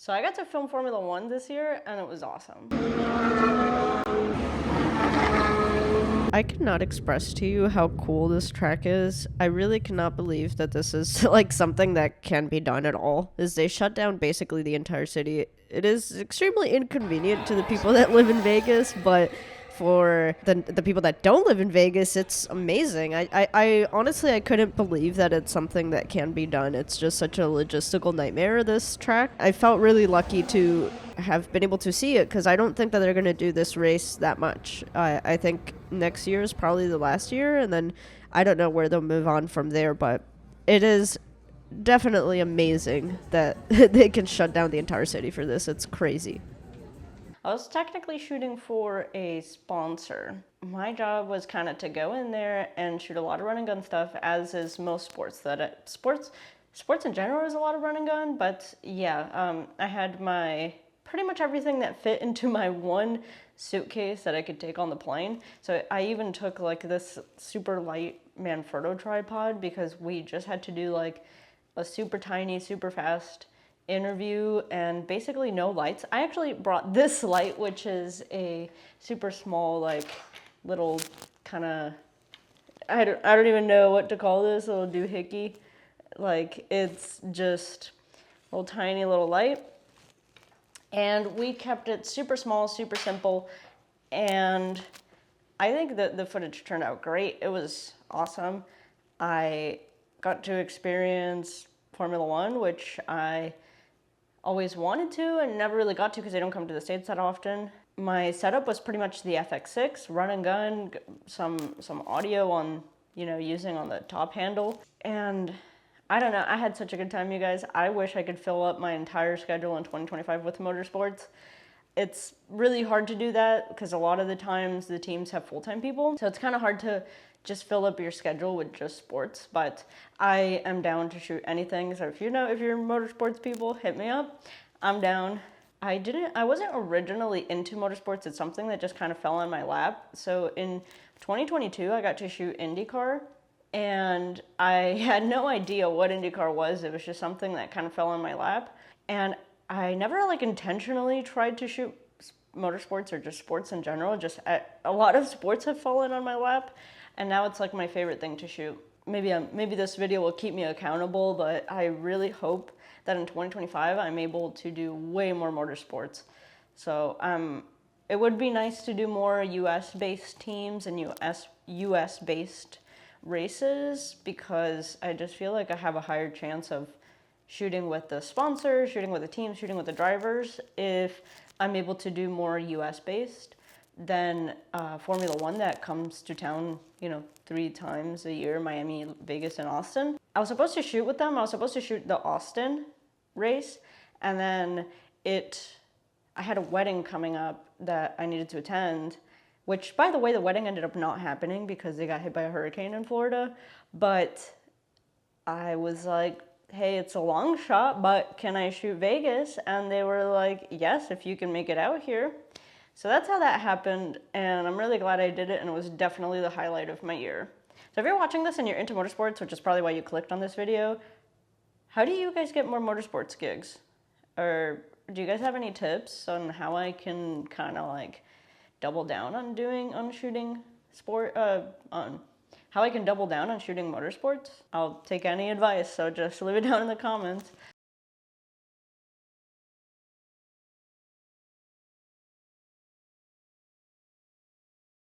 So I got to film Formula One this year, and it was awesome. I cannot express to you how cool this track is. I really cannot believe that this is like something that can be done at all. Is they shut down basically the entire city. It is extremely inconvenient to the people that live in Vegas, but for the people that don't live in Vegas, it's amazing. I honestly, I couldn't believe that it's something that can be done. It's just such a logistical nightmare, this track. I felt really lucky to have been able to see it because I don't think that they're going to do this race that much. I think next year is probably the last year, and then I don't know where they'll move on from there, but it is definitely amazing that they can shut down the entire city for this. It's crazy. I was technically shooting for a sponsor. My job was kind of to go in there and shoot a lot of run and gun stuff, as is most sports. Sports in general is a lot of run and gun, but yeah, I had my pretty much everything that fit into my one suitcase that I could take on the plane. So I even took like this super light Manfrotto tripod because we just had to do like a super tiny, super fast interview and basically no lights. I actually brought this light, which is a super small, like little kind of, I don't even know what to call this, little doohickey. Like it's just a little tiny little light. And we kept it super small, super simple. And I think that the footage turned out great. It was awesome. I got to experience Formula One, which I always wanted to and never really got to because I don't come to the States that often. My setup was pretty much the FX6, run and gun, some audio on, using on the top handle. And I don't know, I had such a good time, you guys. I wish I could fill up my entire schedule in 2025 with motorsports. It's really hard to do that because a lot of the times the teams have full-time people. So it's kind of hard to just fill up your schedule with just sports, but I am down to shoot anything. So if you're motorsports people, hit me up. I'm down. I wasn't originally into motorsports. It's something that just kind of fell on my lap. So in 2022, I got to shoot IndyCar, and I had no idea what IndyCar was. It was just something that kind of fell on my lap. And I never like intentionally tried to shoot motorsports or just sports in general. Just a lot of sports have fallen on my lap, and now it's like my favorite thing to shoot. Maybe this video will keep me accountable, but I really hope that in 2025 I'm able to do way more motorsports. So it would be nice to do more US-based teams and US-based races, because I just feel like I have a higher chance of shooting with the sponsors, shooting with the teams, shooting with the drivers if I'm able to do more US-based than Formula One that comes to town, 3 times a year, Miami, Vegas, and Austin. I was supposed to shoot with them. I was supposed to shoot the Austin race, and then I had a wedding coming up that I needed to attend, which, by the way, the wedding ended up not happening because they got hit by a hurricane in Florida. But I was like, hey, it's a long shot, but can I shoot Vegas? And they were like, yes, if you can make it out here. So that's how that happened, and I'm really glad I did it, and it was definitely the highlight of my year. So if you're watching this and you're into motorsports, which is probably why you clicked on this video, how do you guys get more motorsports gigs? Or do you guys have any tips on how I can kind of like double down on shooting how I can double down on shooting motorsports? I'll take any advice, so just leave it down in the comments.